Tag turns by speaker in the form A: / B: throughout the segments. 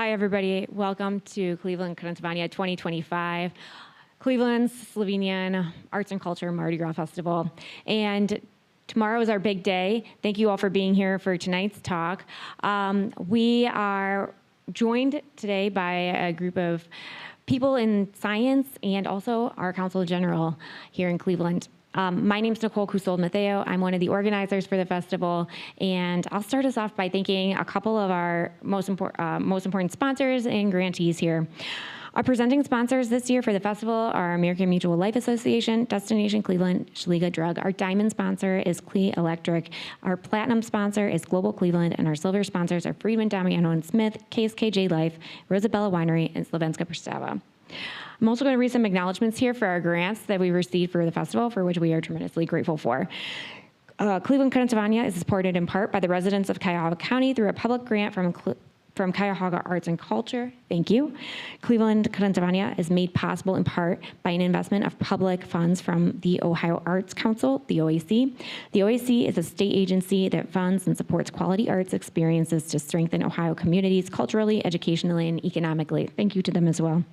A: Hi, everybody. Welcome to Cleveland Kransvania 2025, Cleveland's Slovenian Arts and Culture Mardi Gras Festival. And tomorrow is our big day. Thank you all for being here for tonight's talk. We are joined today by a group of people in science and also our Consul General here in Cleveland. My name is Nicole Cusold-Matheo. I'm one of the organizers for the festival, and I'll start us off by thanking a couple of our most important sponsors and grantees here. Our presenting sponsors this year for the festival are American Mutual Life Association, Destination Cleveland, Schliga Drug. Our diamond sponsor is Cle Electric. Our platinum sponsor is Global Cleveland, and our silver sponsors are Friedman, Damiano & Smith, KSKJ Life, Rosabella Winery, and Slovenska Prstava. I'm also going to read some acknowledgments here for our grants that we received for the festival, for which we are tremendously grateful for. Cleveland Kransvania is supported in part by the residents of Cuyahoga County through a public grant from Cuyahoga Arts and Culture. Thank you. Cleveland Kransvania is made possible in part by an investment of public funds from the Ohio Arts Council, the OAC. The OAC is a state agency that funds and supports quality arts experiences to strengthen Ohio communities culturally, educationally, and economically. Thank you to them as well.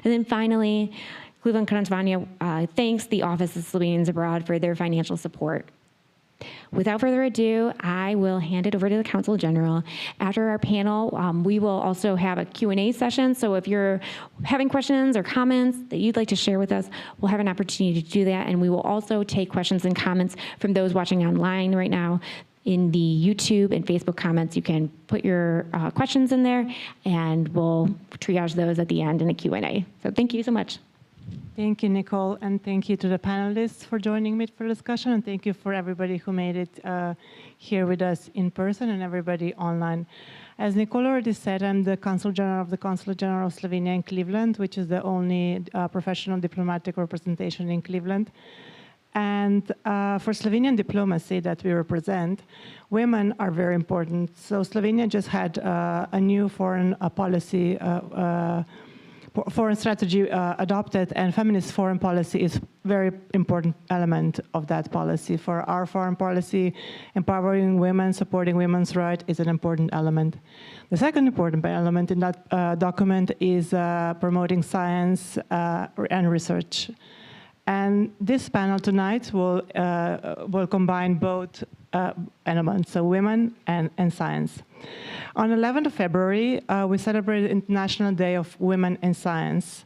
A: And then finally, Cleveland Kransvania thanks the Office of Slovenians Abroad for their financial support. Without further ado, I will hand it over to the Consul General. After our panel, we will also have a Q&A session, so if you're having questions or comments that you'd like to share with us, we'll have an opportunity to do that, and we will also take questions and comments from those watching online right now. In the YouTube and Facebook comments, you can put your questions in there, and we'll triage those at the end in a Q&A. So thank you so much.
B: Thank you, Nicole, and thank you to the panelists for joining me for discussion, and thank you for everybody who made it here with us in person and everybody online. As Nicole already said, I'm the Consul General of the Consulate General of Slovenia in Cleveland, which is the only professional diplomatic representation in Cleveland. And for Slovenian diplomacy that we represent, women are very important. So Slovenia just had a new foreign policy foreign strategy adopted, and feminist foreign policy is a very important element of that policy. For our foreign policy, empowering women, supporting women's rights is an important element. The second important element in that document is promoting science and research. And this panel tonight will combine both elements, so women and science. On 11th of February, we celebrated International Day of Women in Science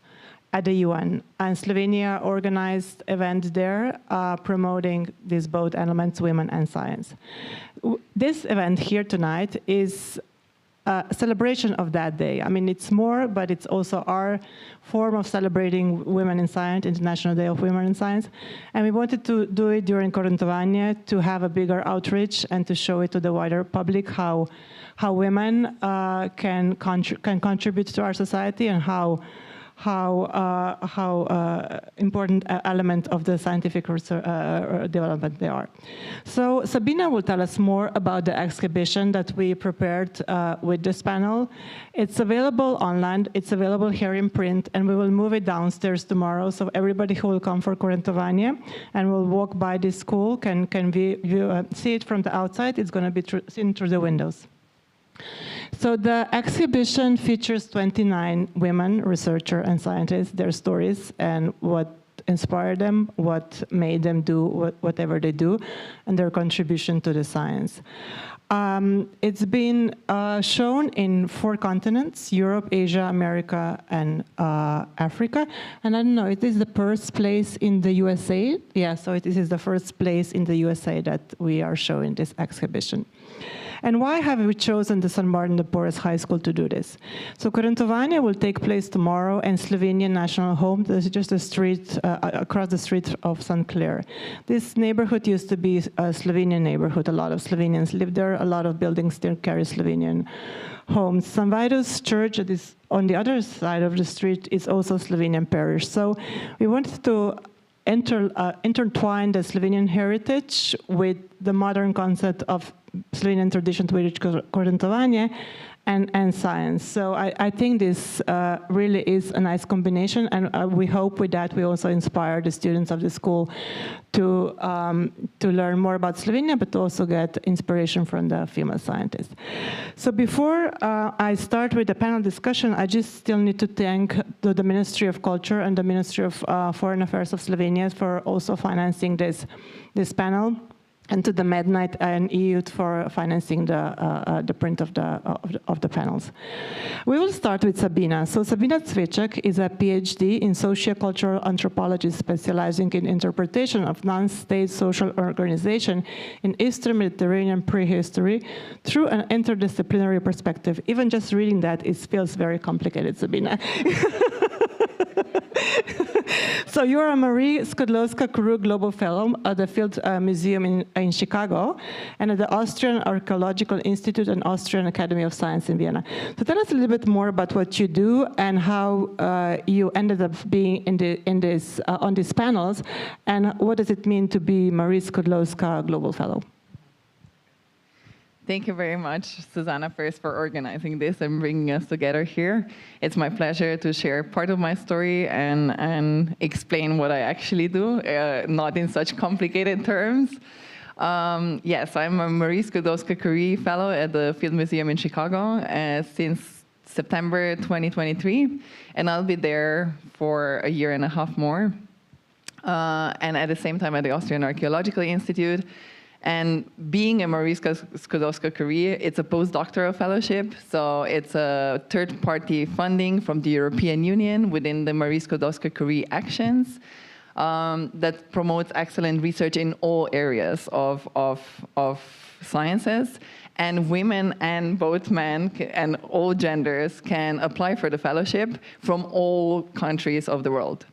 B: at the UN, and Slovenia organized events there promoting these both elements, women and science. This event here tonight is a celebration of that day. I mean, it's more, but it's also our form of celebrating women in science, International Day of Women in Science. And we wanted to do it during Kransvania to have a bigger outreach and to show it to the wider public how women can contribute to our society and how important element of the scientific development they are. So Sabina will tell us more about the exhibition that we prepared with this panel. It's available online, it's available here in print, and we will move it downstairs tomorrow, so everybody who will come for Kransvania and will walk by this school can see it from the outside. It's going to be seen through the windows. So the exhibition features 29 women, researchers and scientists, their stories and what inspired them, what made them do whatever they do, and their contribution to the science. It's been shown in 4 continents, Europe, Asia, America, and Africa. And I don't know, it is the first place in the USA. Yeah, so it is the first place in the USA that we are showing this exhibition. And why have we chosen the St. Martin de Porres High School to do this? So Kransvania will take place tomorrow in Slovenian National Home. There's just a street, across the street of St. Clair. This neighborhood used to be a Slovenian neighborhood. A lot of Slovenians live there. A lot of buildings still carry Slovenian homes. St. Vitus Church, that is on the other side of the street, is also Slovenian parish. So we wanted to intertwine the Slovenian heritage with the modern concept of Slovenian tradition to which Kransvania, and science. So I think this really is a nice combination, and we hope with that we also inspire the students of the school to learn more about Slovenia, but to also get inspiration from the female scientists. So before I start with the panel discussion, I just still need to thank the Ministry of Culture and the Ministry of Foreign Affairs of Slovenia for also financing this panel, and to the Mednight and EU for financing the print of the panels. We will start with Sabina. So Sabina Cveček is a PhD in sociocultural anthropology, specializing in interpretation of non-state social organization in Eastern Mediterranean prehistory through an interdisciplinary perspective. Even just reading that, it feels very complicated, Sabina. So you are a Marie Curies Global Fellow at the Field Museum in Chicago and at the Austrian Archaeological Institute and Austrian Academy of Science in Vienna. So tell us a little bit more about what you do and how you ended up being on these panels, and what does it mean to be Marie Curies Global Fellow?
C: Thank you very much, Susanna, first for organizing this and bringing us together here. It's my pleasure to share part of my story and explain what I actually do, not in such complicated terms. Yes, I'm a Marie Curies Fellow at the Field Museum in Chicago since September 2023, and I'll be there for a year and a half more. And at the same time at the Austrian Archaeological Institute. And being a Marie Curies, it's a postdoctoral fellowship, so it's a third-party funding from the European Union within the Marie Curies actions that promotes excellent research in all areas of sciences. And women and both men and all genders can apply for the fellowship from all countries of the world.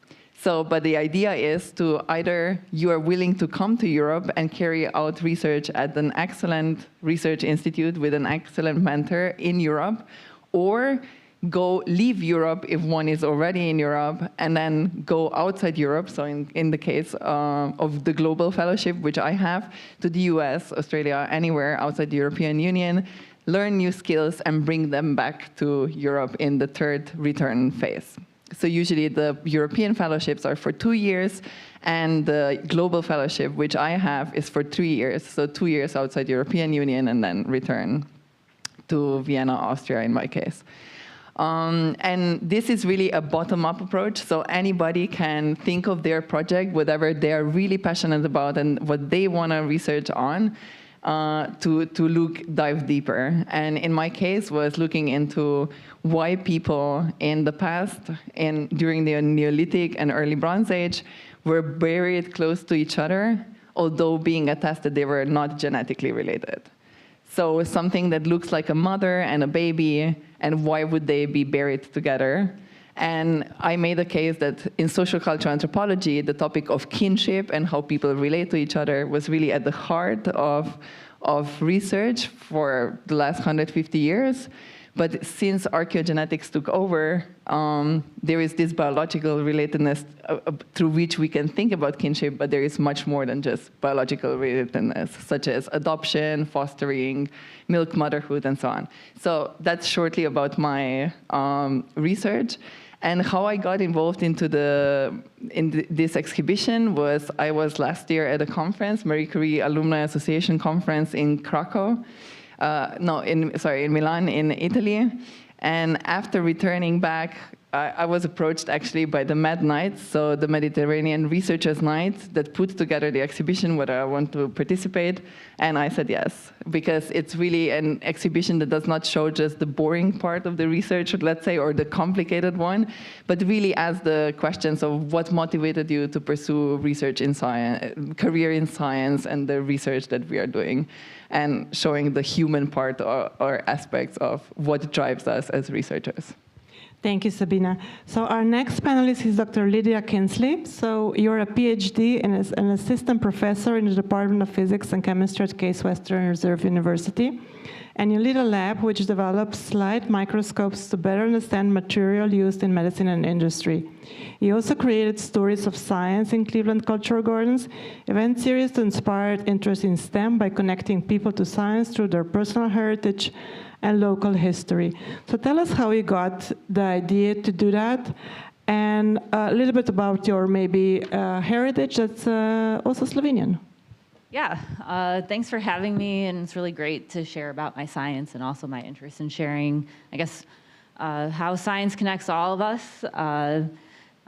C: So, but the idea is to either you are willing to come to Europe and carry out research at an excellent research institute with an excellent mentor in Europe, or leave Europe if one is already in Europe, and then go outside Europe, so in the case of the Global Fellowship, which I have, to the US, Australia, anywhere outside the European Union, learn new skills and bring them back to Europe in the third return phase. So usually the European fellowships are for 2 years, and the Global Fellowship, which I have, is for 3 years. So 2 years outside the European Union and then return to Vienna, Austria in my case. And this is really a bottom-up approach, so anybody can think of their project, whatever they're really passionate about and what they want to research on, to dive deeper. And in my case was looking into why people in the past, during the Neolithic and early Bronze Age, were buried close to each other, although being attested they were not genetically related. So something that looks like a mother and a baby, and why would they be buried together? And I made a case that in social cultural anthropology, the topic of kinship and how people relate to each other was really at the heart of research for the last 150 years. But since archaeogenetics took over, there is this biological relatedness through which we can think about kinship, but there is much more than just biological relatedness, such as adoption, fostering, milk motherhood, and so on. So that's shortly about my research. And how I got involved into this exhibition was I was last year at a conference, Marie Curie Alumni Association conference in Krakow. In Milan, in Italy. And after returning back, I was approached actually by the Mednight, so the Mediterranean Researchers' Night, that put together the exhibition whether I want to participate. And I said yes, because it's really an exhibition that does not show just the boring part of the research, let's say, or the complicated one, but really asks the questions of what motivated you to pursue research in science, career in science, and the research that we are doing, and showing the human part or aspects of what drives us as researchers.
B: Thank you, Sabina. So our next panelist is Dr. Lydia Kinsley. So you're a PhD and an assistant professor in the Department of Physics and Chemistry at Case Western Reserve University. And you lead a lab which develops light microscopes to better understand material used in medicine and industry. You also created Stories of Science in Cleveland Cultural Gardens, event series to inspire interest in STEM by connecting people to science through their personal heritage and local history. So tell us how you got the idea to do that, and a little bit about your maybe heritage that's also Slovenian.
D: Yeah, thanks for having me, and it's really great to share about my science and also my interest in sharing, I guess, how science connects all of us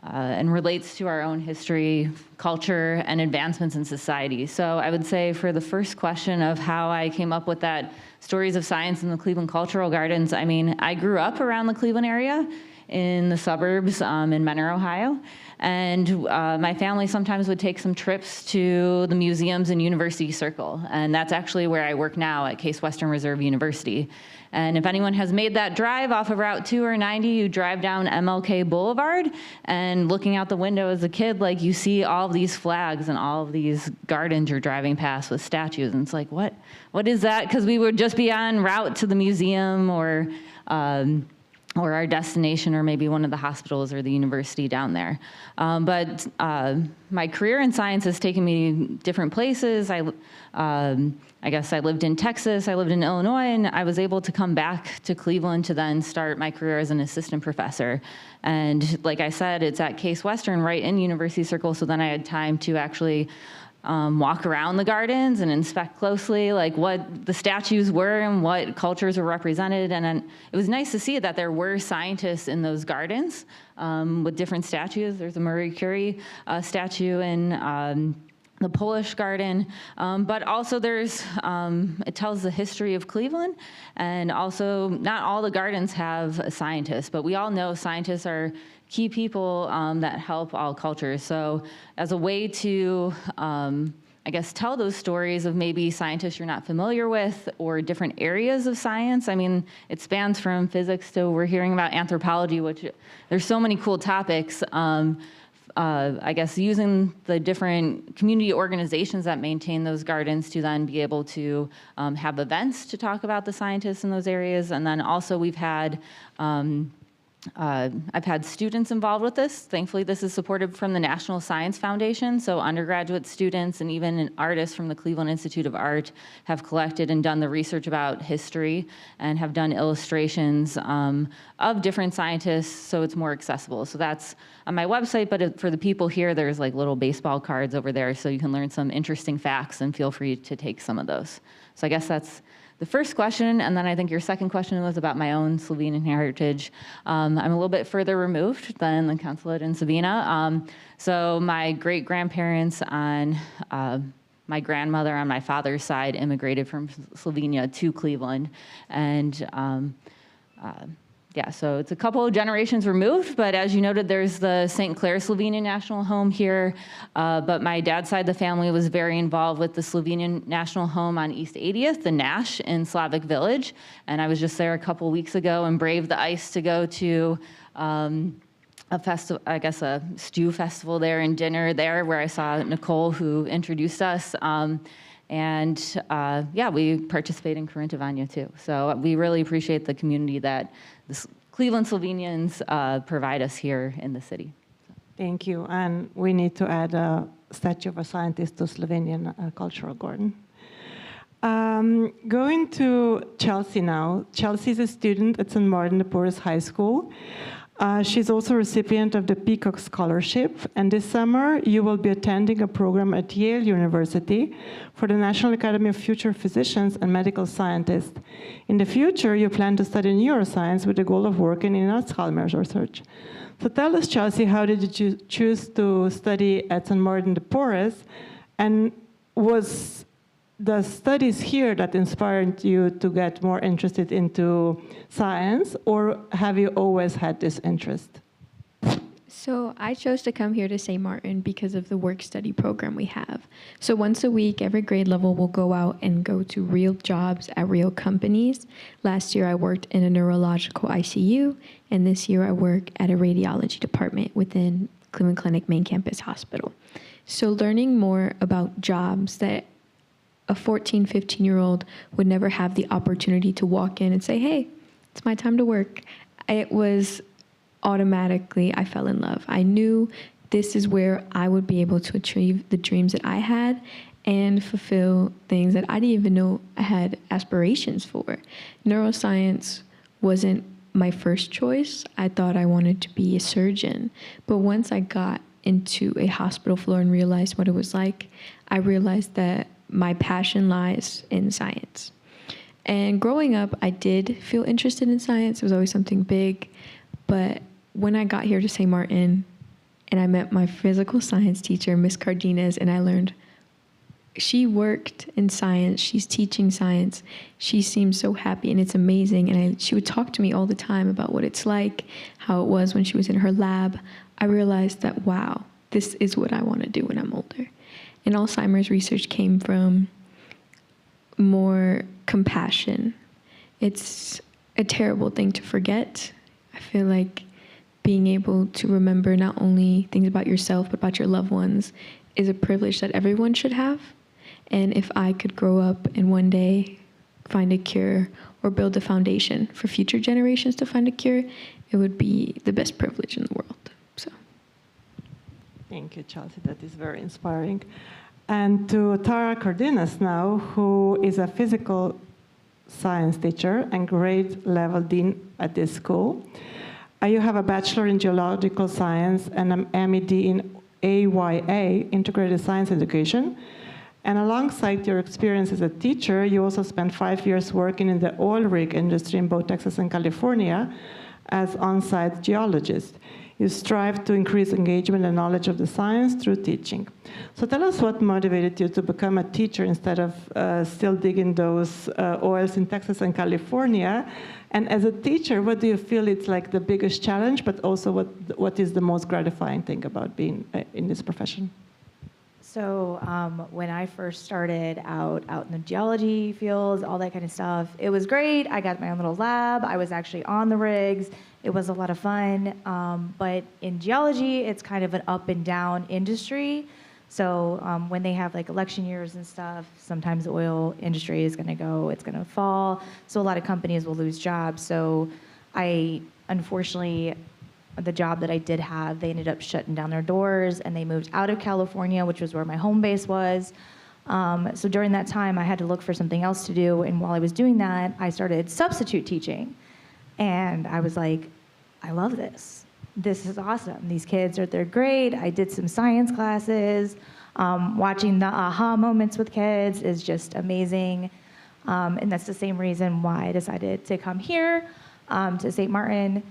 D: and relates to our own history, culture, and advancements in society. So I would say for the first question of how I came up with that Stories of Science in the Cleveland Cultural Gardens, I mean, I grew up around the Cleveland area in the suburbs in Menor, Ohio. And my family sometimes would take some trips to the museums in University Circle. And that's actually where I work now at Case Western Reserve University. And if anyone has made that drive off of Route 2 or 90, you drive down MLK Boulevard, and looking out the window as a kid, like you see all of these flags and all of these gardens you're driving past with statues. And it's like, what is that? Because we would just be en route to the museum or our destination, or maybe one of the hospitals or the university down there. But my career in science has taken me different places. I guess I lived in Texas, I lived in Illinois, and I was able to come back to Cleveland to then start my career as an assistant professor. And like I said, it's at Case Western, right in University Circle, so then I had time to actually walk around the gardens and inspect closely like what the statues were and what cultures were represented. And it was nice to see that there were scientists in those gardens with different statues. There's a Marie Curies statue in the Polish garden, but also there's, it tells the history of Cleveland, and also not all the gardens have a scientist, but we all know scientists are key people that help all cultures. So as a way to, I guess, tell those stories of maybe scientists you're not familiar with or different areas of science. I mean, it spans from physics to we're hearing about anthropology, which there's so many cool topics. I guess using the different community organizations that maintain those gardens to then be able to have events to talk about the scientists in those areas. And then also we've had I've had students involved with this. Thankfully, this is supported from the National Science Foundation. So undergraduate students and even artists from the Cleveland Institute of Art have collected and done the research about history and have done illustrations of different scientists so it's more accessible. So that's on my website, but for the people here, there's like little baseball cards over there so you can learn some interesting facts, and feel free to take some of those. So I guess that's the first question, and then I think your second question was about my own Slovenian heritage. I'm a little bit further removed than the consulate in Sabina. So my great-grandparents on my grandmother on my father's side immigrated from Slovenia to Cleveland. And yeah, so it's a couple of generations removed, but as you noted, there's the St. Clair Slovenian National Home here. But my dad's side of the family was very involved with the Slovenian National Home on East 80th, the Nash in Slavic Village. And I was just there a couple weeks ago and braved the ice to go to a festival, I guess a stew festival there and dinner there, where I saw Nicole, who introduced us. Yeah, we participate in Karintovania too. So we really appreciate the community that the Cleveland Slovenians provide us here in the city.
B: Thank you. And we need to add a statue of a scientist to Slovenian Cultural Garden. Going to Chelsea now. Chelsea is a student at St. Martin de Porres High School. She's also a recipient of the Peacock Scholarship, and this summer you will be attending a program at Yale University for the National Academy of Future Physicians and Medical Scientists. In the future, you plan to study neuroscience with the goal of working in Alzheimer's research. So tell us, Chelsea, how did you choose to study at St. Martin de Porres, and was the studies here that inspired you to get more interested into science, or have you always had this interest?
E: So I chose to come here to St. Martin because of the work-study program we have. So once a week, every grade level will go out and go to real jobs at real companies. Last year, I worked in a neurological ICU, and this year I work at a radiology department within Cleveland Clinic Main Campus Hospital. So learning more about jobs that a 14, 15-year-old would never have the opportunity to walk in and say, hey, it's my time to work. It was automatically, I fell in love. I knew this is where I would be able to achieve the dreams that I had, and fulfill things that I didn't even know I had aspirations for. Neuroscience wasn't my first choice. I thought I wanted to be a surgeon. But once I got into a hospital floor and realized what it was like, I realized that my passion lies in science. And growing up, I did feel interested in science. It was always something big. But when I got here to St. Martin and I met my physical science teacher, Miss Cardenas, and I learned she worked in science, she's teaching science, she seems so happy, and it's amazing. And she would talk to me all the time about what it's like, how it was when she was in her lab. I realized that, wow, this is what I want to do when I'm older. And Alzheimer's research came from more compassion. It's a terrible thing to forget. I feel like being able to remember not only things about yourself, but about your loved ones is a privilege that everyone should have. And if I could grow up and one day find a cure or build a foundation for future generations to find a cure, it would be the best privilege in the world. So,
B: thank you, Chelsea. That is very inspiring. And to Tara Cardenas now, who is a physical science teacher and grade level dean at this school. You have a bachelor in geological science and an MED in AYA, Integrated Science Education. And alongside your experience as a teacher, you also spent 5 years working in the oil rig industry in both Texas and California as on-site geologist. You strive to increase engagement and knowledge of the science through teaching. So tell us what motivated you to become a teacher instead of still digging those oils in Texas and California. And as a teacher, what do you feel it's like the biggest challenge, but also what is the most gratifying thing about being in this profession?
F: So when I first started out in the geology fields, all that kind of stuff, it was great. I got my own little lab. I was actually on the rigs. It was a lot of fun. But in geology, it's kind of an up and down industry. So when they have like election years and stuff, sometimes the oil industry is going to go, it's going to fall. So a lot of companies will lose jobs. So unfortunately, the job that I did have, they ended up shutting down their doors and they moved out of California, which was where my home base was. So during that time, I had to look for something else to do. And while I was doing that, I started substitute teaching. And I was like, I love this. This is awesome. These kids they're great. I did some science classes. Watching the aha moments with kids is just amazing. And that's the same reason why I decided to come here to St. Martin.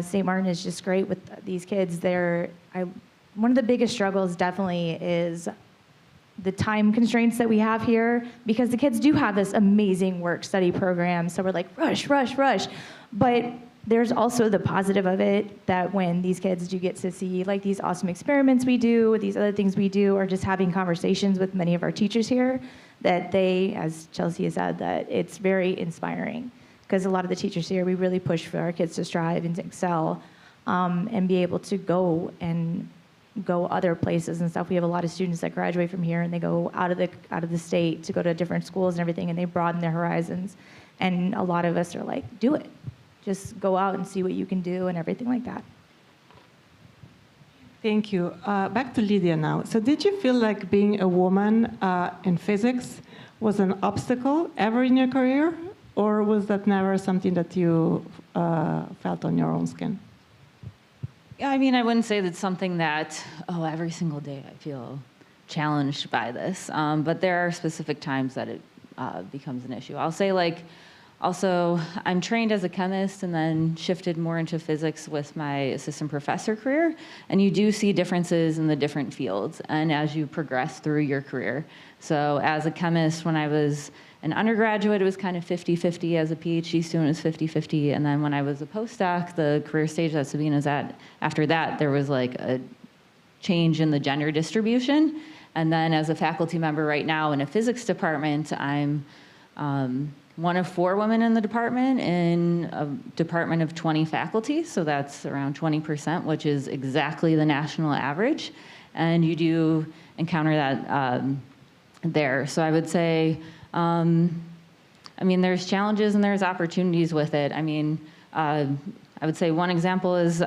F: St. Martin is just great with these kids. One of the biggest struggles definitely is the time constraints that we have here, because the kids do have this amazing work-study program. So we're like, rush, rush, rush. But there's also the positive of it, that when these kids do get to see like these awesome experiments we do, these other things we do, or just having conversations with many of our teachers here, that they, as Chelsea has said, that it's very inspiring. Because a lot of the teachers here, we really push for our kids to strive and to excel and be able to go other places and stuff. We have a lot of students that graduate from here and they go out of the state to go to different schools and everything, and they broaden their horizons. And a lot of us are like, do it. Just go out and see what you can do and everything like that.
B: Thank you. Back to Lydia now. So did you feel like being a woman in physics was an obstacle ever in your career? Or was that never something that you felt on your own skin?
D: Yeah, I mean, I wouldn't say that's something that, every single day I feel challenged by this. But there are specific times that it becomes an issue. I'll say, also, I'm trained as a chemist and then shifted more into physics with my assistant professor career. And you do see differences in the different fields and as you progress through your career. So as a chemist, when I was an undergraduate, it was kind of 50-50. As a PhD student, it was 50-50. And then when I was a postdoc, the career stage that Sabina's at, after that, there was like a change in the gender distribution. And then as a faculty member right now in a physics department, I'm one of 4 women in the department in a department of 20 faculty. So that's around 20%, which is exactly the national average. And you do encounter that there. So I would say, there's challenges and there's opportunities with it. I would say one example is,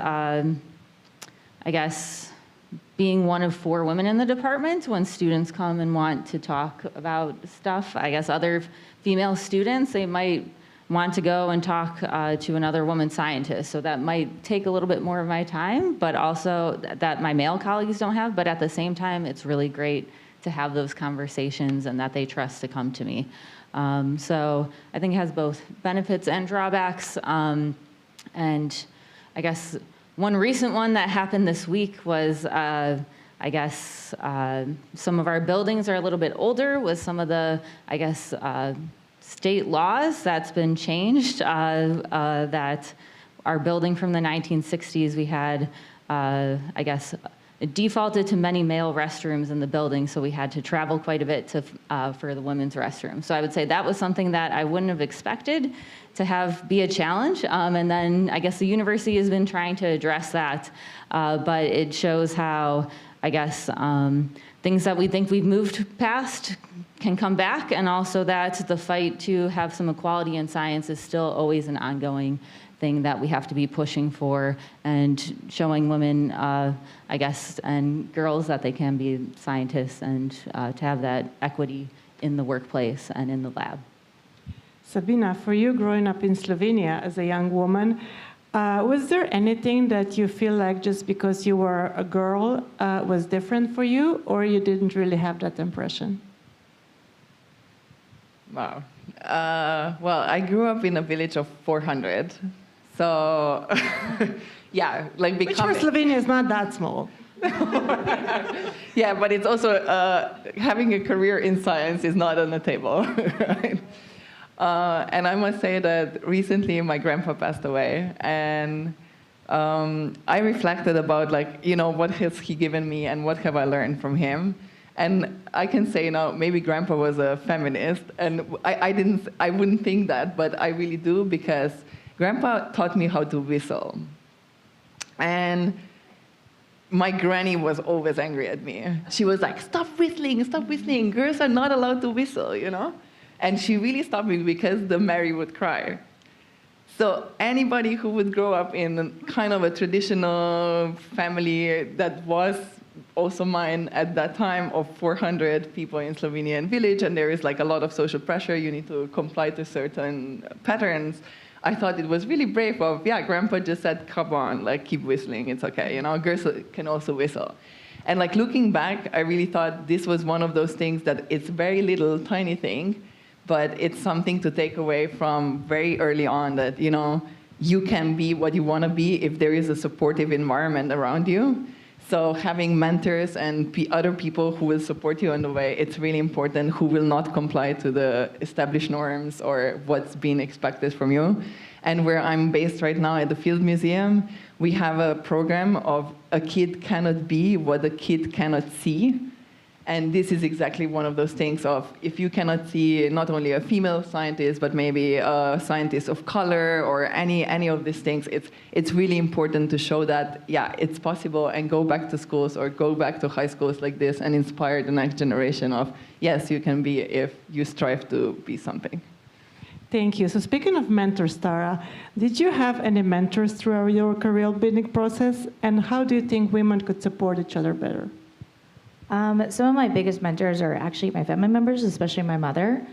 D: being one of 4 women in the department, when students come and want to talk about stuff, I guess other female students, they might want to go and talk to another woman scientist. So that might take a little bit more of my time, but also that my male colleagues don't have. But at the same time, it's really great to have those conversations and that they trust to come to me. So I think it has both benefits and drawbacks. And I guess one recent one that happened this week was, I guess, some of our buildings are a little bit older with some of the, I guess, state laws that's been changed, that our building from the 1960s, we had, I guess, it defaulted to many male restrooms in the building, so we had to travel quite a bit to, for the women's restroom. So I would say that was something that I wouldn't have expected to have be a challenge. And then I guess the university has been trying to address that, but it shows how, I guess, things that we think we've moved past can come back, and also that the fight to have some equality in science is still always an ongoing thing that we have to be pushing for, and showing women, I guess, and girls that they can be scientists, and to have that equity in the workplace and in the lab.
B: Sabina, for you growing up in Slovenia as a young woman, was there anything that you feel like just because you were a girl was different for you, or you didn't really have that impression?
C: Wow. Well, I grew up in a village of 400. So, yeah, like becoming...
B: Which for Slovenia is not that small.
C: Yeah, but it's also, having a career in science is not on the table, right? And I must say that recently my grandpa passed away, and I reflected about, like, you know, what has he given me and what have I learned from him. And I can say now, maybe grandpa was a feminist, and I wouldn't think that, but I really do, because grandpa taught me how to whistle. And my granny was always angry at me. She was like, stop whistling, girls are not allowed to whistle, you know? And she really stopped me because the Mary would cry. So anybody who would grow up in kind of a traditional family that was also mine at that time, of 400 people in Slovenian village, and there is like a lot of social pressure, you need to comply to certain patterns, I thought it was really brave of, yeah, grandpa just said, come on, like, keep whistling, it's okay, you know, girls can also whistle. And like looking back, I really thought this was one of those things that it's very little, tiny thing, but it's something to take away from very early on, that, you know, you can be what you want to be if there is a supportive environment around you. So having mentors and other people who will support you on the way, it's really important, who will not comply to the established norms or what's being expected from you. And where I'm based right now at the Field Museum, we have a program of a kid cannot be what a kid cannot see. And this is exactly one of those things of, if you cannot see not only a female scientist, but maybe a scientist of color or any of these things, it's really important to show that, yeah, it's possible, and go back to schools or go back to high schools like this and inspire the next generation of, yes, you can be if you strive to be something.
B: Thank you. So speaking of mentors, Tara, did you have any mentors throughout your career building process? And how do you think women could support each other better?
F: Some of my biggest mentors are actually my family members, especially my mother.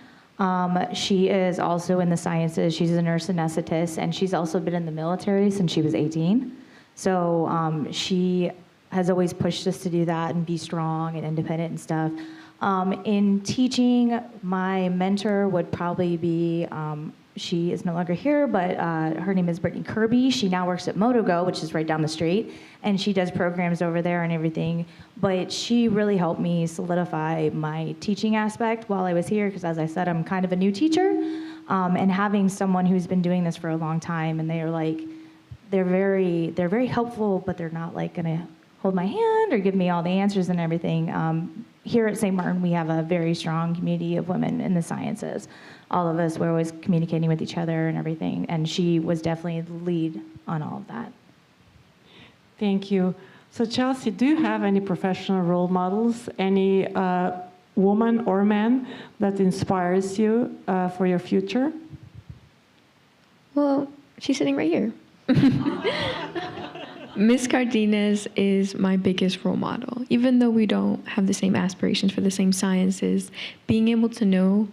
F: She is also in the sciences. She's a nurse anesthetist, and she's also been in the military since she was 18. So she has always pushed us to do that and be strong and independent and stuff. In teaching, my mentor would probably be, she is no longer here, but her name is Brittany Kirby. She now works at MotoGo, which is right down the street, and she does programs over there and everything. But she really helped me solidify my teaching aspect while I was here, because as I said, I'm kind of a new teacher. And having someone who's been doing this for a long time, and they're very helpful, but they're not like gonna hold my hand or give me all the answers and everything. Here at St. Martin, we have a very strong community of women in the sciences. All of us were always communicating with each other and everything, and she was definitely the lead on all of that.
B: Thank you. So Chelsea, do you have any professional role models, any woman or man that inspires you for your future?
E: Well, she's sitting right here. Miss Cardenas is my biggest role model. Even though we don't have the same aspirations for the same sciences, being able to know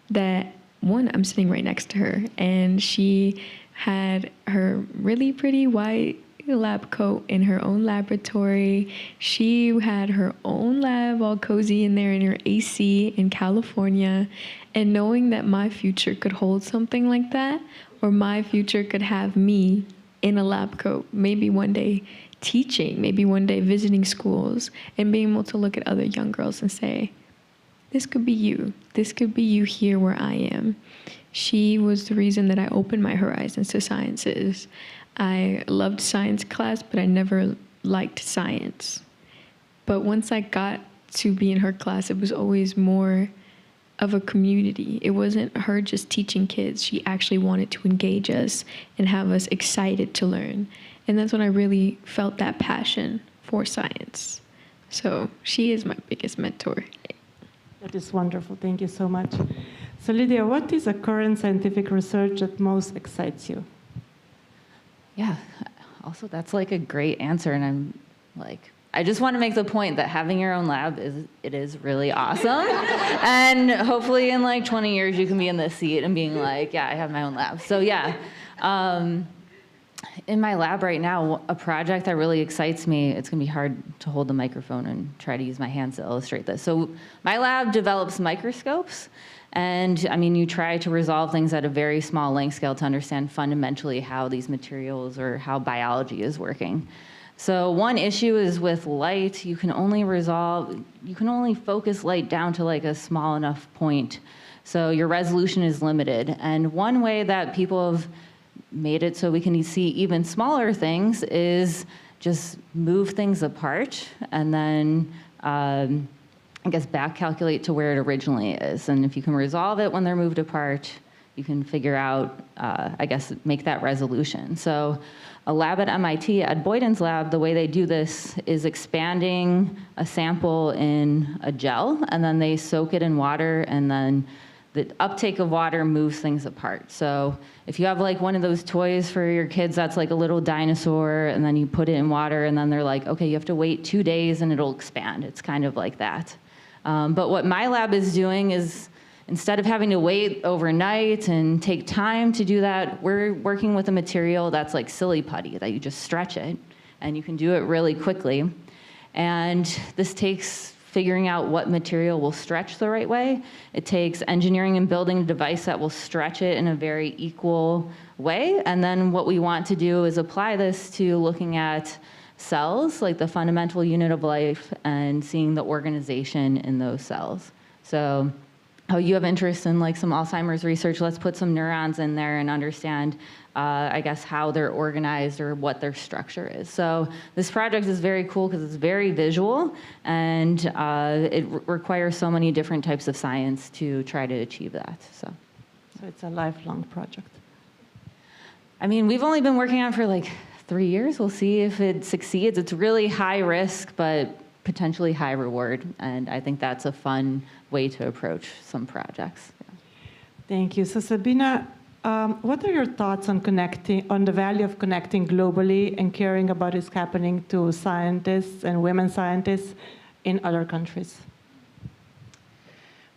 E: that, one, I'm sitting right next to her, and she had her really pretty white lab coat in her own laboratory. She had her own lab all cozy in there in her AC in California. And knowing that my future could hold something like that, or my future could have me in a lab coat, maybe one day teaching, maybe one day visiting schools, and being able to look at other young girls and say, this could be you. This could be you here where I am. She was the reason that I opened my horizons to sciences. I loved science class, but I never liked science. But once I got to be in her class, it was always more of a community. It wasn't her just teaching kids. She actually wanted to engage us and have us excited to learn. And that's when I really felt that passion for science. So she is my biggest mentor.
B: That is wonderful. Thank you so much. So Lydia, what is a current scientific research that most excites you?
D: Yeah, also that's like a great answer, and I'm like, I just want to make the point that having your own lab is really awesome, and hopefully in like 20 years you can be in this seat and being like, yeah, I have my own lab. So yeah, in my lab right now, a project that really excites me, it's gonna be hard to hold the microphone and try to use my hands to illustrate this. So my lab develops microscopes. And I mean, you try to resolve things at a very small length scale to understand fundamentally how these materials or how biology is working. So one issue is with light, you can only focus light down to like a small enough point. So your resolution is limited. And one way that people have made it so we can see even smaller things is just move things apart and then I guess back calculate to where it originally is. And if you can resolve it when they're moved apart, you can figure out, I guess, make that resolution. So a lab at MIT, Ed Boyden's lab, the way they do this is expanding a sample in a gel, and then they soak it in water, and then the uptake of water moves things apart. So if you have like one of those toys for your kids that's like a little dinosaur, and then you put it in water, and then they're like, okay, you have to wait 2 days and it'll expand. It's kind of like that. But what my lab is doing is, instead of having to wait overnight and take time to do that, we're working with a material that's like silly putty, that you just stretch it, and you can do it really quickly. And this takes figuring out what material will stretch the right way. It takes engineering and building a device that will stretch it in a very equal way. And then what we want to do is apply this to looking at cells, like the fundamental unit of life, and seeing the organization in those cells. So you have interest in like some Alzheimer's research, let's put some neurons in there and understand, I guess, how they're organized or what their structure is. So this project is very cool because it's very visual, and it requires so many different types of science to try to achieve that. So
B: it's a lifelong project.
D: I mean, we've only been working on it for like 3 years. We'll see if it succeeds. It's really high risk, but potentially high reward. And I think that's a fun way to approach some projects. Yeah.
B: Thank you. So Sabina, what are your thoughts on the value of connecting globally and caring about what's happening to scientists and women scientists in other countries?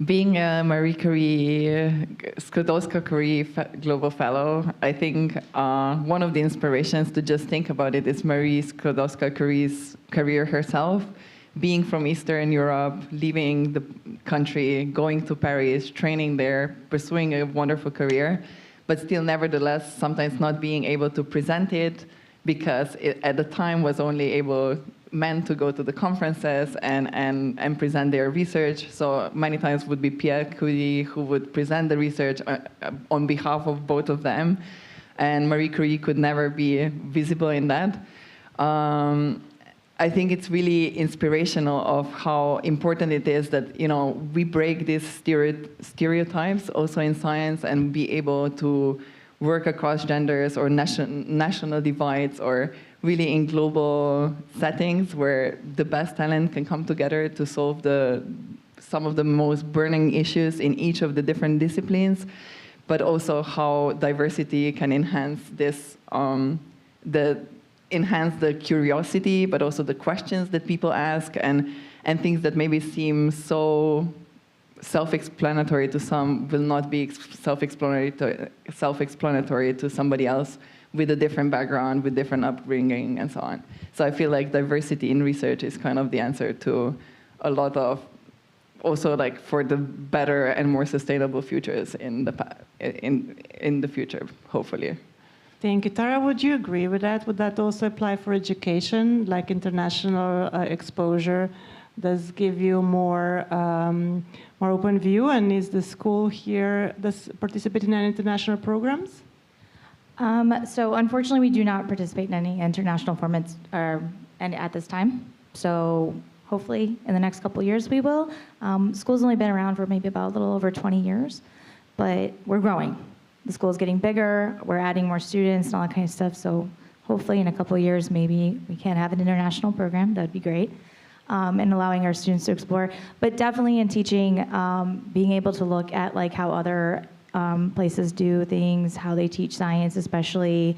C: Being a Marie Curie, Skłodowska-Curie Global Fellow, I think one of the inspirations to just think about it is Marie Skłodowska-Curie's career herself. Being from Eastern Europe, leaving the country, going to Paris, training there, pursuing a wonderful career, but still nevertheless sometimes not being able to present it because it at the time was only meant to go to the conferences and present their research. So many times would be Pierre Curie who would present the research on behalf of both of them. And Marie Curie could never be visible in that. I think it's really inspirational of how important it is that, we break these stereotypes also in science and be able to work across genders or national divides, or really in global settings where the best talent can come together to solve some of the most burning issues in each of the different disciplines, but also how diversity can enhance this, enhance the curiosity, but also the questions that people ask, and things that maybe seem so self-explanatory to some will not be self-explanatory to somebody else with a different background, with different upbringing, and so on. So I feel like diversity in research is kind of the answer to a lot of, also like for the better and more sustainable futures in the future, hopefully.
B: Thank you. Tara, would you agree with that? Would that also apply for education, like international exposure? Does give you more open view, and is the school here does participate in any international programs?
F: So unfortunately, we do not participate in any international formats and at this time. So hopefully, in the next couple of years, we will. School's only been around for maybe about a little over 20 years, but we're growing. The school's getting bigger. We're adding more students and all that kind of stuff. So hopefully, in a couple of years, maybe we can have an international program. That'd be great. And allowing our students to explore, but definitely in teaching, being able to look at like how other places do things, how they teach science, especially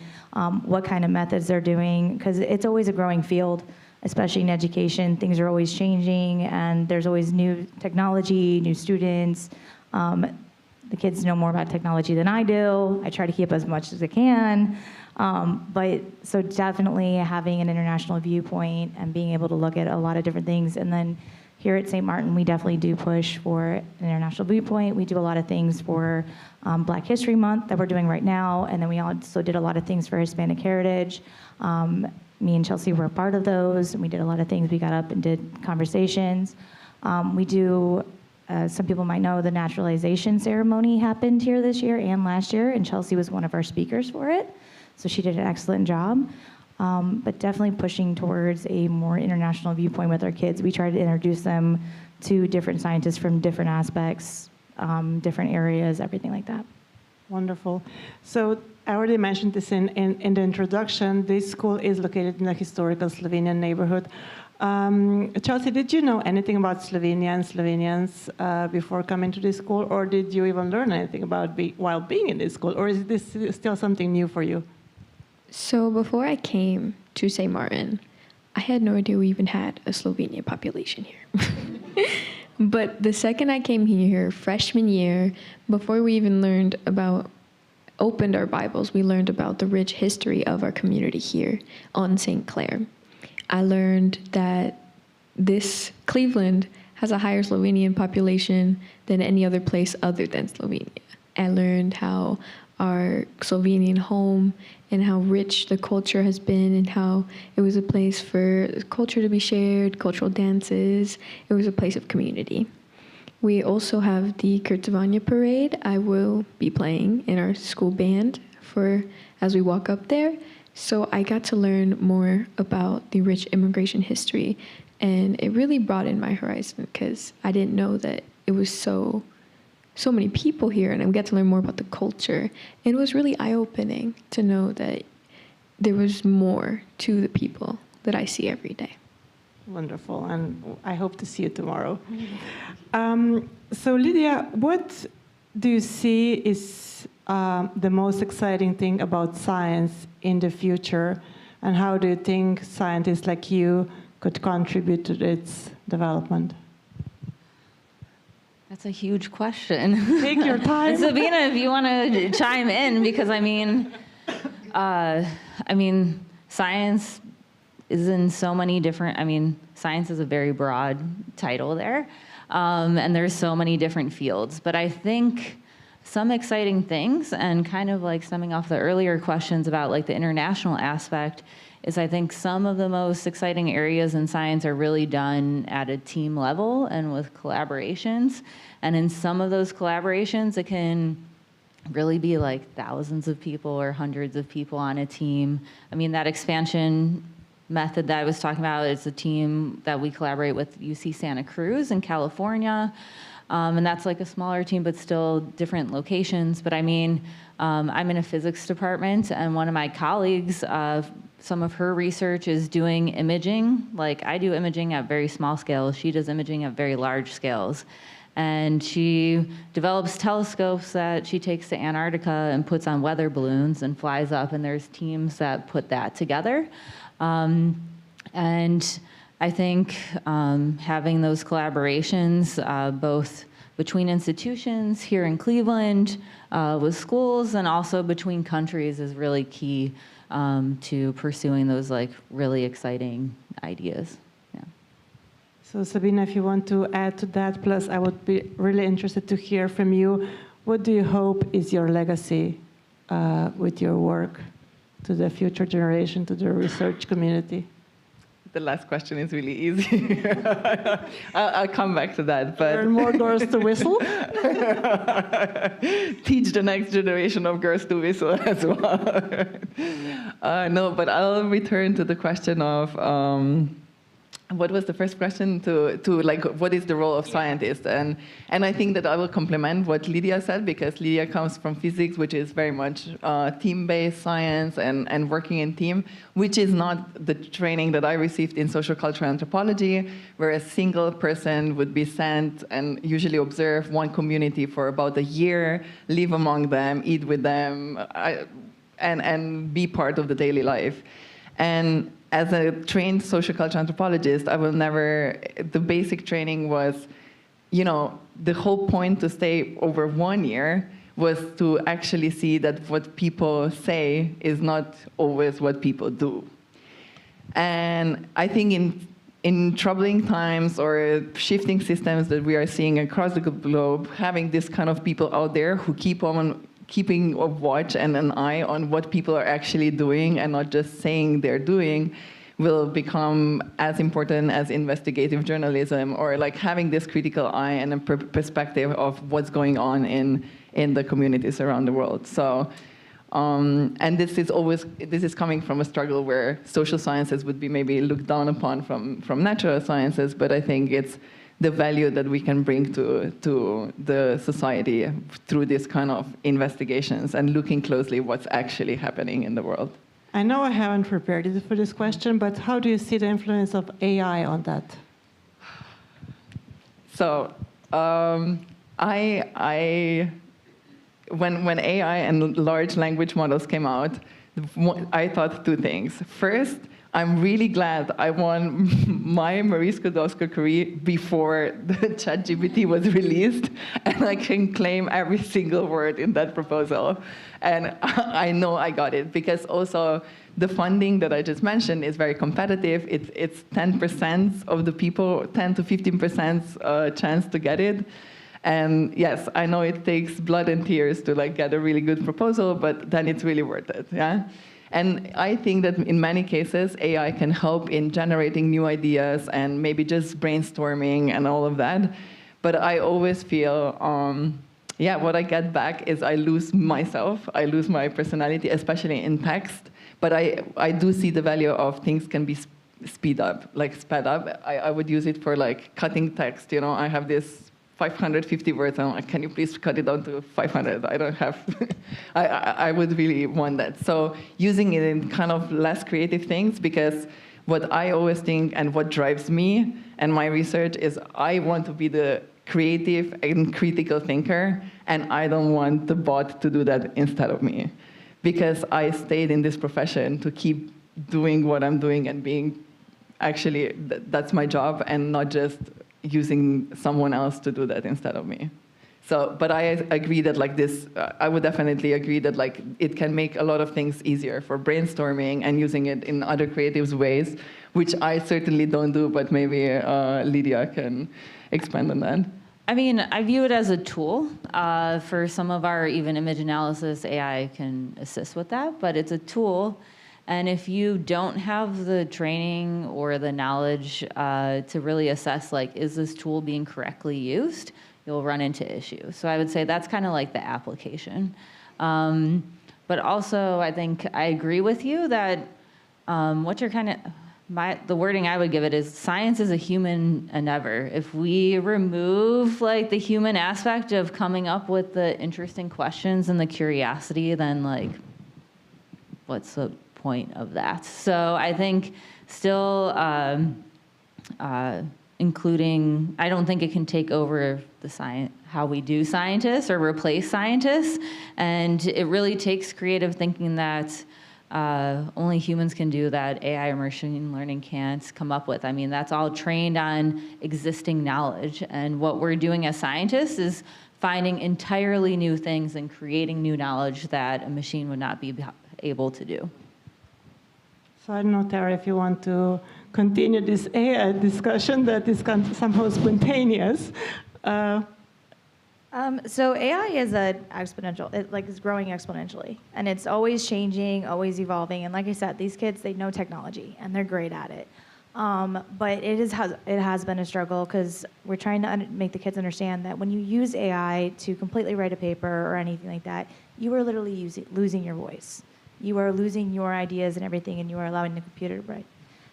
F: what kind of methods they're doing, because it's always a growing field, especially in education. Things are always changing, and there's always new technology, new students. The kids know more about technology than I do. I try to keep as much as I can. But so definitely having an international viewpoint and being able to look at a lot of different things. And then here at St. Martin, we definitely do push for an international viewpoint. We do a lot of things for Black History Month that we're doing right now. And then we also did a lot of things for Hispanic Heritage. Me and Chelsea were a part of those, and we did a lot of things. We got up and did conversations. We do, some people might know, the naturalization ceremony happened here this year and last year, and Chelsea was one of our speakers for it. So she did an excellent job, but definitely pushing towards a more international viewpoint with our kids. We try to introduce them to different scientists from different aspects, different areas, everything like that.
B: Wonderful. So I already mentioned this in the introduction. This school is located in a historical Slovenian neighborhood. Chelsea, did you know anything about Slovenia and Slovenians before coming to this school, or did you even learn anything about while being in this school, or is this still something new for you?
E: So before I came to St. Martin, I had no idea we even had a Slovenian population here. But the second I came here, freshman year, before we even opened our Bibles, we learned about the rich history of our community here on St. Clair. I learned that this Cleveland has a higher Slovenian population than any other place other than Slovenia. I learned how our Slovenian home and how rich the culture has been, and how it was a place for culture to be shared, cultural dances. It was a place of community. We also have the Kurtovania parade. I will be playing in our school band as we walk up there. So I got to learn more about the rich immigration history, and it really broadened my horizon because I didn't know that it was so many people here, and I got to learn more about the culture. It was really eye-opening to know that there was more to the people that I see every day.
B: Wonderful, and I hope to see you tomorrow. So Lydia, what do you see is the most exciting thing about science in the future, and how do you think scientists like you could contribute to its development?
D: That's a huge question.
B: Take your time.
D: Sabina, if you want to chime in, because I mean, science is in so many different, science is a very broad title there, and there's so many different fields. But I think some exciting things, and kind of like stemming off the earlier questions about like the international aspect, is I think some of the most exciting areas in science are really done at a team level and with collaborations. And in some of those collaborations, it can really be like thousands of people or hundreds of people on a team. I mean, that expansion method that I was talking about is a team that we collaborate with UC Santa Cruz in California. And that's like a smaller team, but still different locations. But I mean, I'm in a physics department, and one of my colleagues, some of her research is doing imaging. Like I do imaging at very small scales. She does imaging at very large scales. And she develops telescopes that she takes to Antarctica and puts on weather balloons and flies up, and there's teams that put that together. And I think having those collaborations, both between institutions here in Cleveland, with schools, and also between countries is really key to pursuing those like really exciting ideas. Yeah.
B: So Sabina, if you want to add to that, plus I would be really interested to hear from you. What do you hope is your legacy with your work to the future generation, to the research community?
C: The last question is really easy. I'll come back to that. But
B: Learn more girls to whistle?
C: Teach the next generation of girls to whistle as well. No, but I'll return to the question of what was the first question? To like, what is the role of scientists? And I think that I will complement what Lydia said, because Lydia comes from physics, which is very much team-based science and working in team, which is not the training that I received in social cultural anthropology, where a single person would be sent and usually observe one community for about a year, live among them, eat with them, and be part of the daily life. And as a trained social cultural anthropologist, the basic training was, the whole point to stay over 1 year was to actually see that what people say is not always what people do. And I think in troubling times or shifting systems that we are seeing across the globe, having this kind of people out there who keep on keeping a watch and an eye on what people are actually doing and not just saying they're doing will become as important as investigative journalism, or like having this critical eye and a perspective of what's going on in the communities around the world. So, and this is coming from a struggle where social sciences would be maybe looked down upon from natural sciences, but I think it's the value that we can bring to the society through this kind of investigations and looking closely what's actually happening in the world.
B: I know I haven't prepared you for this question, but how do you see the influence of AI on that?
C: So, when AI and large language models came out, I thought two things. First, I'm really glad I won my Marie Curies before the ChatGPT was released, and I can claim every single word in that proposal. And I know I got it, because also the funding that I just mentioned is very competitive. It's 10% of the people, 10 to 15% chance to get it. And yes, I know it takes blood and tears to like get a really good proposal, but then it's really worth it, yeah? And I think that in many cases, AI can help in generating new ideas and maybe just brainstorming and all of that. But I always feel, what I get back is I lose myself. I lose my personality, especially in text. But I do see the value of things can be sped up. I would use it for like cutting text. I have this 550 words, and I'm like, can you please cut it down to 500? I don't have, I would really want that. So using it in kind of less creative things, because what I always think and what drives me and my research is I want to be the creative and critical thinker, and I don't want the bot to do that instead of me. Because I stayed in this profession to keep doing what I'm doing and being, actually, that's my job, and not just using someone else to do that instead of me. So, but I agree that like this, I would definitely agree that like it can make a lot of things easier for brainstorming and using it in other creative ways, which I certainly don't do, but maybe Lydia can expand on that.
D: I mean, I view it as a tool. For some of our even image analysis, AI can assist with that, but it's a tool. And if you don't have the training or the knowledge to really assess, like, is this tool being correctly used, you'll run into issues. So I would say that's kind of like the application. But also, I think I agree with you that what you're kind of the wording I would give it is science is a human endeavor. If we remove like the human aspect of coming up with the interesting questions and the curiosity, then like, what's the point of that? So I think still including, I don't think it can take over the science, how we do scientists or replace scientists. And it really takes creative thinking that only humans can do that AI or machine learning can't come up with. I mean, that's all trained on existing knowledge. And what we're doing as scientists is finding entirely new things and creating new knowledge that a machine would not be able to do.
B: So I don't know, Tara, if you want to continue this AI discussion that is somehow spontaneous.
F: So AI is exponential. It is growing exponentially, and it's always changing, always evolving. And like I said, these kids, they know technology and they're great at it. But it has been a struggle because we're trying to make the kids understand that when you use AI to completely write a paper or anything like that, you are literally losing your voice. You are losing your ideas and everything, and you are allowing the computer to write.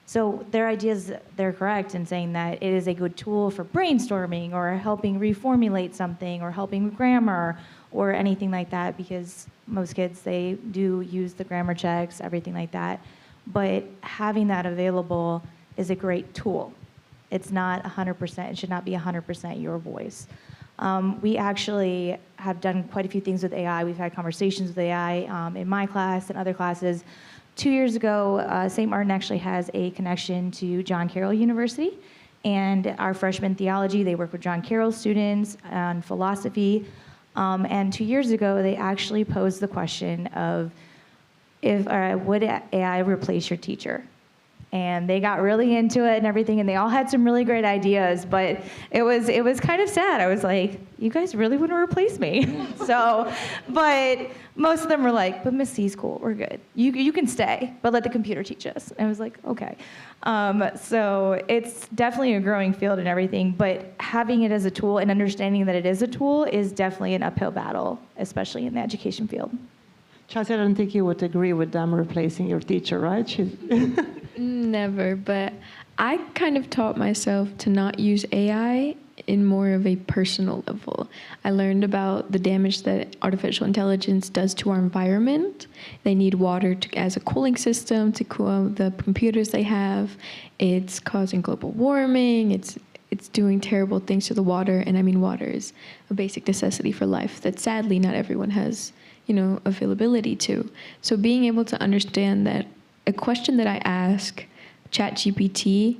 F: So their ideas, they're correct in saying that it is a good tool for brainstorming or helping reformulate something or helping with grammar or anything like that, because most kids, they do use the grammar checks, everything like that. But having that available is a great tool. It's not 100%, it should not be 100% your voice. We actually have done quite a few things with AI. We've had conversations with AI in my class and other classes. 2 years ago, St. Martin actually has a connection to John Carroll University, and our freshman theology, they work with John Carroll students on philosophy. And 2 years ago, they actually posed the question of, would AI replace your teacher? And they got really into it and everything, and they all had some really great ideas, but it was kind of sad. I was like, you guys really want to replace me? So, but most of them were like, but Miss C's cool, we're good. You can stay, but let the computer teach us. And I was like, okay. So it's definitely a growing field and everything, but having it as a tool and understanding that it is a tool is definitely an uphill battle, especially in the education field.
B: Chelsea, I don't think you would agree with them replacing your teacher, right?
E: Never, but I kind of taught myself to not use AI in more of a personal level. I learned about the damage that artificial intelligence does to our environment. They need water as a cooling system to cool the computers they have. It's causing global warming. It's doing terrible things to the water, and I mean, water is a basic necessity for life that sadly not everyone has, availability to. So being able to understand that a question that I ask ChatGPT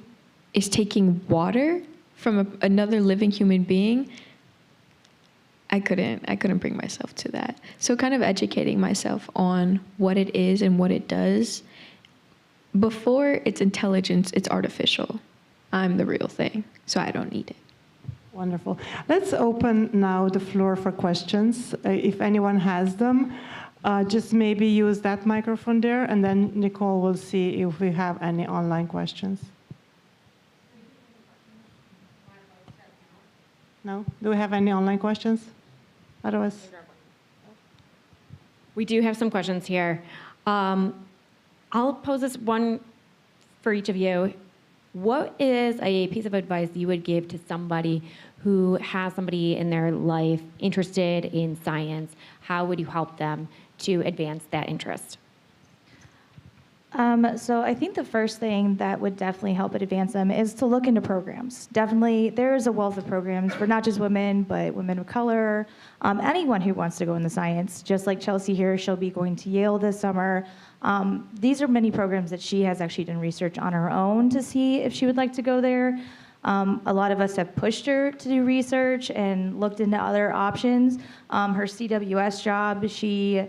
E: is taking water from another living human being, I couldn't bring myself to that. So kind of educating myself on what it is and what it does. Before it's intelligence, it's artificial. I'm the real thing, so I don't need it.
B: Wonderful. Let's open now the floor for questions. If anyone has them, just maybe use that microphone there, and then Nicole will see if we have any online questions. No? Do we have any online questions? Otherwise,
A: We do have some questions here. I'll pose this one for each of you. What is a piece of advice you would give to somebody who has somebody in their life interested in science? How would you help them to advance that interest?
F: So I think the first thing that would definitely help it advance them is to look into programs. Definitely, there is a wealth of programs for not just women, but women of color, anyone who wants to go into science. Just like Chelsea here, she'll be going to Yale this summer. These are many programs that she has actually done research on her own to see if she would like to go there. A lot of us have pushed her to do research and looked into other options. Her CWS job, she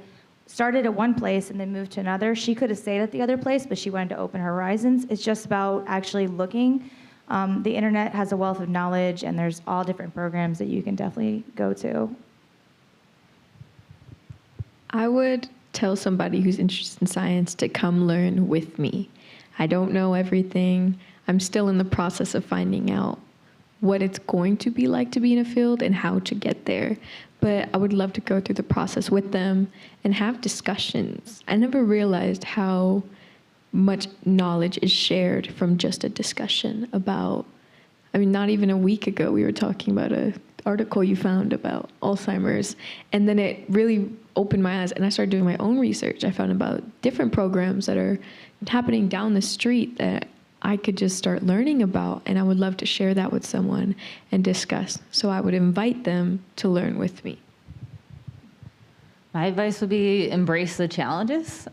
F: started at one place and then moved to another. She could have stayed at the other place, but she wanted to open her horizons. It's just about actually looking. The internet has a wealth of knowledge, and there's all different programs that you can definitely go to.
E: I would tell somebody who's interested in science to come learn with me. I don't know everything. I'm still in the process of finding out what it's going to be like to be in a field and how to get there. But I would love to go through the process with them and have discussions. I never realized how much knowledge is shared from just a discussion about, I mean, not even a week ago, we were talking about an article you found about Alzheimer's, and then it really opened my eyes, and I started doing my own research. I found about different programs that are happening down the street that I could just start learning about, and I would love to share that with someone and discuss. So I would invite them to learn with me.
D: My advice would be embrace the challenges.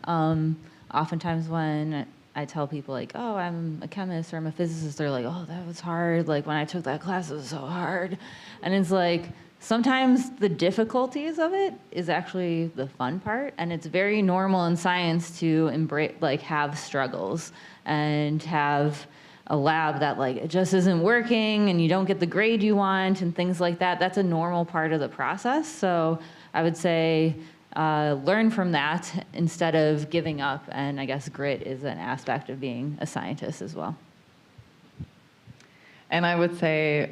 D: Oftentimes when I tell people like, oh, I'm a chemist or I'm a physicist, they're like, oh, that was hard. Like when I took that class, it was so hard. And it's like, sometimes the difficulties of it is actually the fun part. And it's very normal in science to embrace, like have struggles and have a lab that like, it just isn't working and you don't get the grade you want and things like that. That's a normal part of the process. So I would say, learn from that instead of giving up. And I guess grit is an aspect of being a scientist as well.
C: And I would say,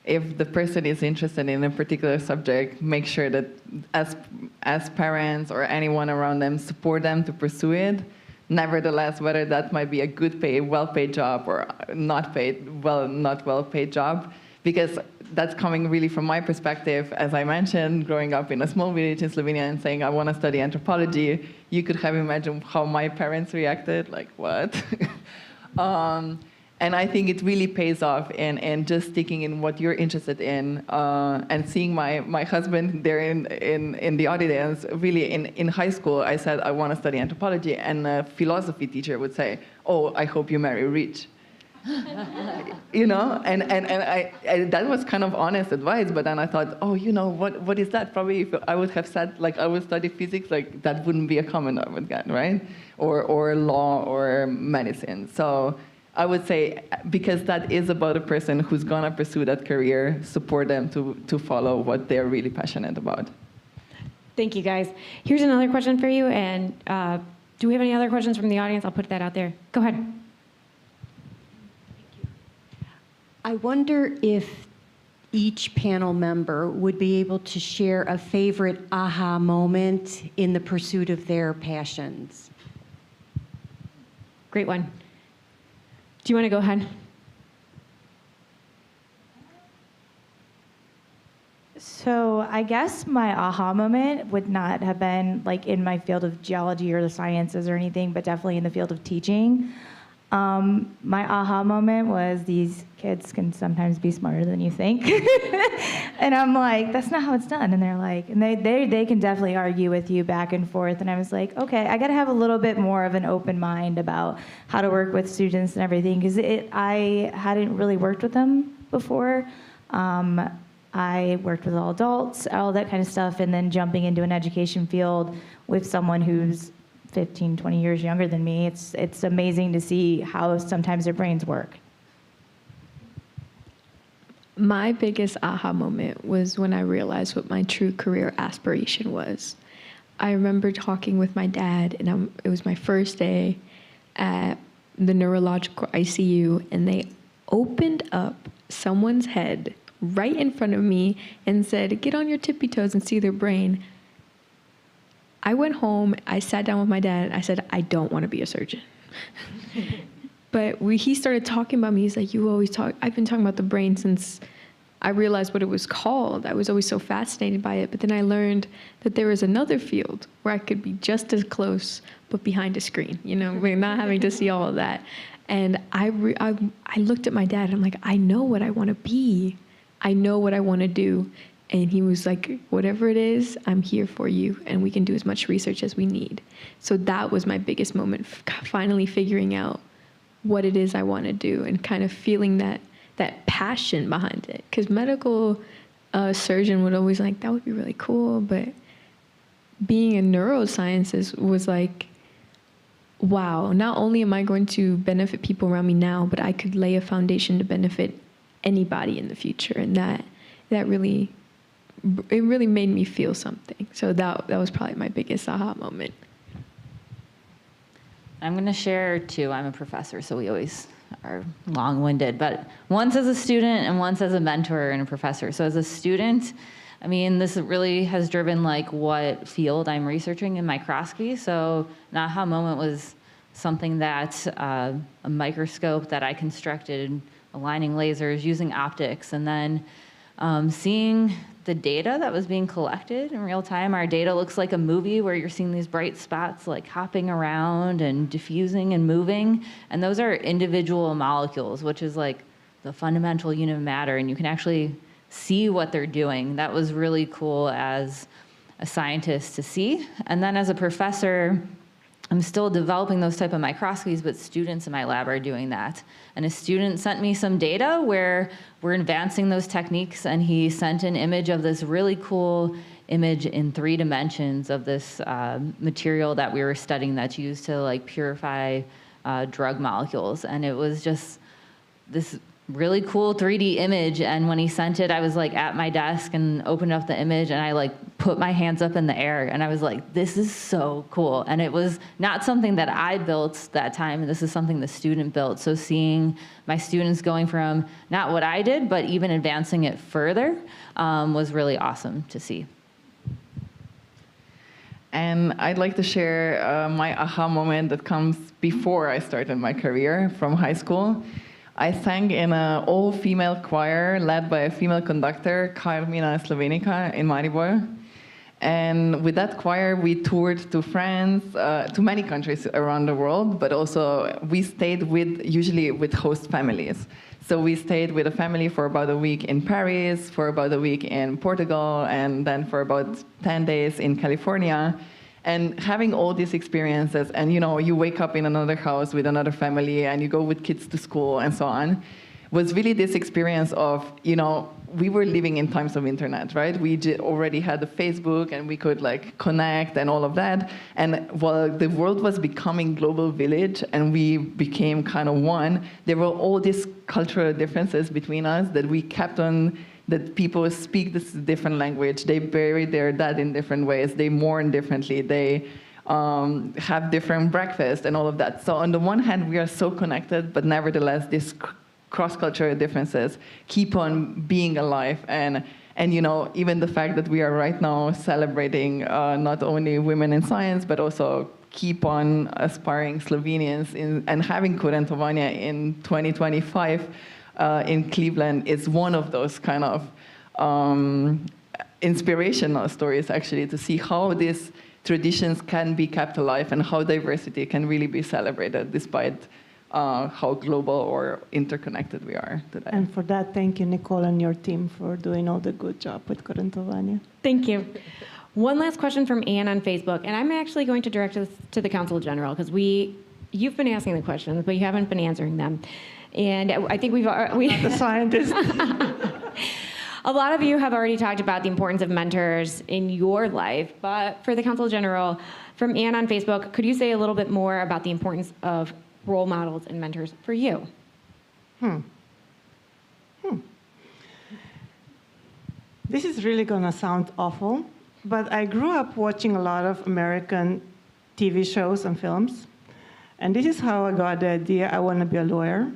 C: if the person is interested in a particular subject, make sure that as parents or anyone around them, support them to pursue it. Nevertheless, whether that might be a good paid, well-paid job or not well-paid job, because that's coming really from my perspective. As I mentioned, growing up in a small village in Slovenia and saying, I want to study anthropology, you could have imagined how my parents reacted, like, what? And I think it really pays off in just sticking in what you're interested in, and seeing my husband there in the audience. Really, in high school, I said, I want to study anthropology, and a philosophy teacher would say, oh, I hope you marry rich. You know, and I that was kind of honest advice, but then I thought, oh, you know, what is that? Probably if I would have said, like, I would study physics, like, that wouldn't be a comment I would get, right? Or law or medicine. So I would say, because that is about a person who's gonna pursue that career, support them to follow what they're really passionate about.
A: Thank you, guys. Here's another question for you, and do we have any other questions from the audience? I'll put that out there. Go ahead.
G: I wonder if each panel member would be able to share a favorite aha moment in the pursuit of their passions.
A: Great one. Do you want to go ahead?
F: So I guess my aha moment would not have been like in my field of geology or the sciences or anything, but definitely in the field of teaching. My aha moment was these kids can sometimes be smarter than you think. And I'm like, that's not how it's done. And they're like, and they can definitely argue with you back and forth. And I was like, okay, I got to have a little bit more of an open mind about how to work with students and everything, because I hadn't really worked with them before. I worked with all adults, all that kind of stuff, and then jumping into an education field with someone who's 15, 20 years younger than me, it's amazing to see how sometimes their brains work.
E: My biggest aha moment was when I realized what my true career aspiration was. I remember talking with my dad, and it was my first day at the neurological ICU, and they opened up someone's head right in front of me and said, get on your tippy toes and see their brain. I went home, I sat down with my dad, and I said, I don't want to be a surgeon. But he started talking about me. He's like, you always talk. I've been talking about the brain since I realized what it was called. I was always so fascinated by it. But then I learned that there was another field where I could be just as close, but behind a screen, you know, not having to see all of that. And I looked at my dad, and I'm like, I know what I want to be. I know what I want to do. And he was like, whatever it is, I'm here for you, and we can do as much research as we need. So that was my biggest moment, finally figuring out what it is I want to do and kind of feeling that passion behind it. Because medical surgeon would always like, that would be really cool, but being in neurosciences was like, wow, not only am I going to benefit people around me now, but I could lay a foundation to benefit anybody in the future. And that really... it really made me feel something. So that was probably my biggest aha moment.
D: I'm going to share two. I'm a professor, so we always are long-winded, but once as a student and once as a mentor and a professor. So as a student, I mean, this really has driven like what field I'm researching in microscopy. So an aha moment was something that, a microscope that I constructed, aligning lasers, using optics, and then seeing the data that was being collected in real time. Our data looks like a movie where you're seeing these bright spots like hopping around and diffusing and moving. And those are individual molecules, which is like the fundamental unit of matter. And you can actually see what they're doing. That was really cool as a scientist to see. And then as a professor, I'm still developing those type of microscopies, but students in my lab are doing that. And a student sent me some data where we're advancing those techniques, and he sent an image of this really cool image in 3 dimensions of this material that we were studying that's used to like purify drug molecules. And it was just this really cool 3D image, and when he sent it, I was like at my desk and opened up the image, and I like put my hands up in the air, and I was like, this is so cool. And it was not something that I built that time, this is something the student built. So seeing my students going from not what I did, but even advancing it further was really awesome to see.
C: And I'd like to share my aha moment that comes before I started my career from high school. I sang in an all-female choir led by a female conductor, Carmina Slovenica, in Maribor. And with that choir, we toured to France, to many countries around the world, but also we stayed usually with host families. So we stayed with a family for about a week in Paris, for about a week in Portugal, and then for about 10 days in California. And having all these experiences, and you wake up in another house with another family, and you go with kids to school and so on, was really this experience of, we were living in times of internet, right? We already had the Facebook, and we could like connect and all of that. And while the world was becoming global village, and we became kind of one, there were all these cultural differences between us that we kept on. That people speak this different language, they bury their dead in different ways, they mourn differently, they have different breakfast and all of that. So on the one hand, we are so connected, but nevertheless, these cross-cultural differences keep on being alive. And even the fact that we are right now celebrating not only women in science, but also keep on aspiring Slovenians and having Kurentovanja in 2025, in Cleveland is one of those kind of inspirational stories, actually, to see how these traditions can be kept alive and how diversity can really be celebrated despite how global or interconnected we are today.
B: And for that, thank you, Nicole, and your team for doing all the good job with Kurentovanja.
A: Thank you. One last question from Anne on Facebook, and I'm actually going to direct this to the Council General, because you've been asking the questions, but you haven't been answering them. And I think
B: the scientist.
A: A lot of you have already talked about the importance of mentors in your life, but for the Council General, from Anne on Facebook, could you say a little bit more about the importance of role models and mentors for you?
B: This is really gonna sound awful, but I grew up watching a lot of American TV shows and films, and this is how I got the idea I want to be a lawyer.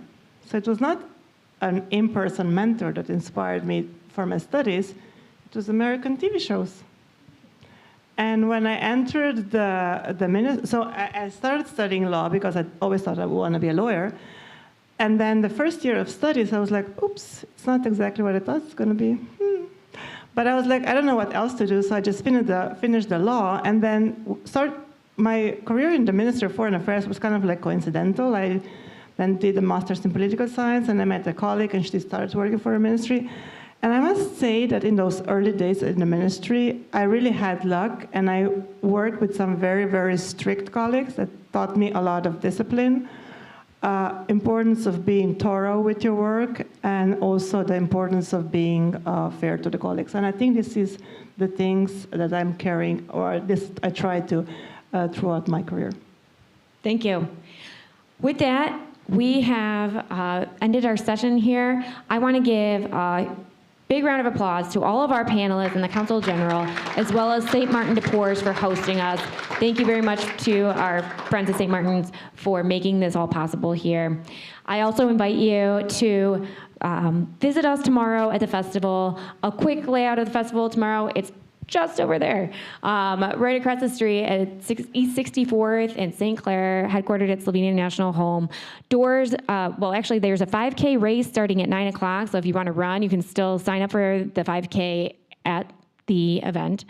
B: So it was not an in-person mentor that inspired me for my studies, it was American TV shows. And when I entered I started studying law because I always thought I would want to be a lawyer. And then the first year of studies, I was like, oops, it's not exactly what I thought it's going to be. But I was like, I don't know what else to do, so I just finished the law, and then my career in the Ministry of Foreign Affairs was kind of like coincidental. I then did a master's in political science, and I met a colleague, and she started working for a ministry. And I must say that in those early days in the ministry, I really had luck, and I worked with some very, very strict colleagues that taught me a lot of discipline, importance of being thorough with your work, and also the importance of being fair to the colleagues. And I think this is the things that I'm carrying, or this I try to throughout my career.
A: Thank you. With that, we have ended our session here. I want to give a big round of applause to all of our panelists and the Council General, as well as St. Martin de Porres for hosting us. Thank you very much to our friends at St. Martin's for making this all possible here. I also invite you to visit us tomorrow at the festival. A quick layout of the festival tomorrow. It's just over there, right across the street at East 64th in St. Clair, headquartered at Slovenian National Home. Doors, well, actually, there's a 5K race starting at 9 o'clock, so if you want to run, you can still sign up for the 5K at the event.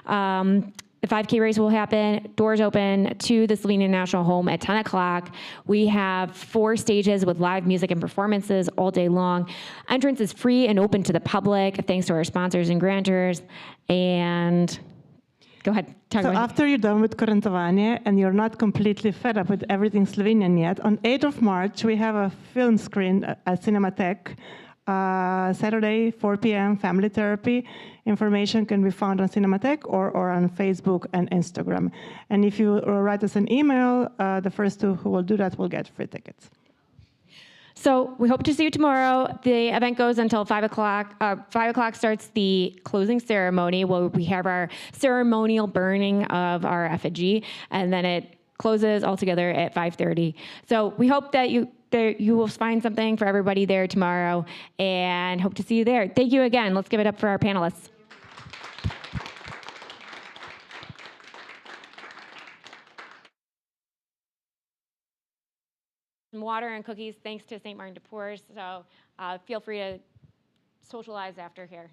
A: The 5K race will happen, doors open to the Slovenian National Home at 10 o'clock. We have 4 stages with live music and performances all day long. Entrance is free and open to the public, thanks to our sponsors and grantors. And go ahead, talk
B: So
A: about it.
B: after you're done with Korentovanje and you're not completely fed up with everything Slovenian yet, on 8th of March, we have a film screen at Cinematheque. Saturday, 4 p.m., family therapy. Information can be found on Cinematheque or on Facebook and Instagram. And if you write us an email, the first 2 who will do that will get free tickets.
A: So we hope to see you tomorrow. The event goes until 5 o'clock. 5 o'clock starts the closing ceremony where we have our ceremonial burning of our effigy, and then it closes altogether at 5:30. So we hope that you will find something for everybody there tomorrow, and hope to see you there. Thank you again. Let's give it up for our panelists. Some water and cookies, thanks to St. Martin de Porres. So feel free to socialize after here.